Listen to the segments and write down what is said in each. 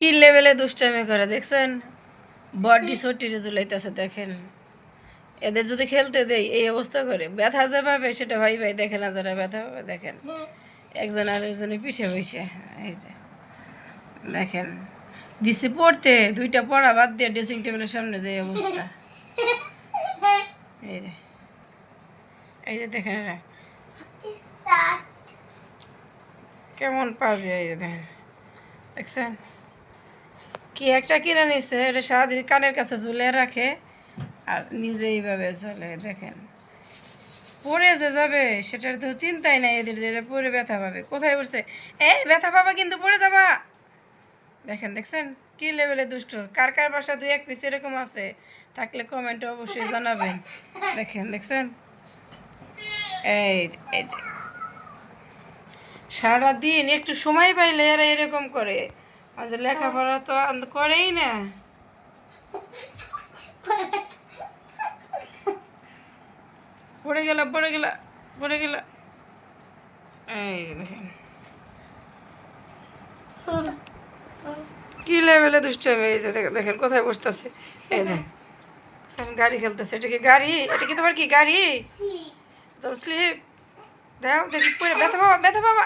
কি লেভেলে দুষ্টামি করে দেখছেন, বডি সটিরে ঝুলাইতেছে দেখেন। এদের যদি খেলতে দেই এই অবস্থা করে, ব্যথা যে পাবে সেটা ভাই ভাই দেখেন, না যারা ব্যথা পাবে দেখেন একজন আরেকজনের পিঠে বসে। এই যে দেখেন দিছি পড়তে, দুইটা পড়া বাদ দিয়ে ড্রেসিং টেবিলের সামনে যে অবস্থা। এই যে এই যে দেখেন এরা কেমন পাজে, এই যে দেখেন দেখছেন কি একটা কিনে নিচ্ছে, এটা সারাদিন কানের কাছে ঝুলে রাখে আর নিজে এইভাবে চলে। দেখেন পড়ে যে যাবে সেটার তো চিন্তাই নাই এদের, যে পড়ে ব্যথা পাবে। কোথায় উঠছে, এই ব্যথা পাবা কিন্তু পড়ে যাবা। দেখেন দেখছেন কি লেভেলে দুষ্ট। কার কার বাসা দুই এক পিস এরকম আছে থাকলে কমেন্টে অবশ্যই জানাবেন। দেখেন দেখছেন এই যে, এই যে সারাদিন একটু সময় পাইলে এরা এরকম করে, আজ লেখাপড়া তো করেই না। পড়ে গেল পড়ে গেল পড়ে গেল। এই দেখেন কি লেভেলে দুষ্টামি হয়েছে। দেখেন কোথায় বসতেছে, এই দেখেন গাড়ি খেলতেছে। এটা কি গাড়ি? এটা কি তোমার কি গাড়ি? তোমার স্লিপ দাও দেখি, পড়ে ব্যথা পাবা ব্যথা পাবা।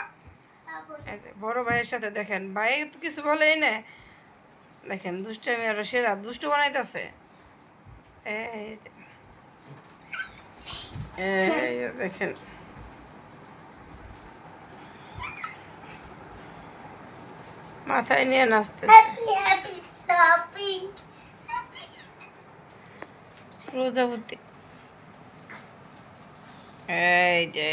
এই যে বড় ভাইয়ের সাথে দেখেন, ভাই তো কিছু বলেই না। দেখেন দুষ্টামি আরো সেরা দুষ্ট বানাইতেছে। এই যে এই যে দেখেন মাথায় নিয়ে নাচতেছে। প্রজাপতি এই যে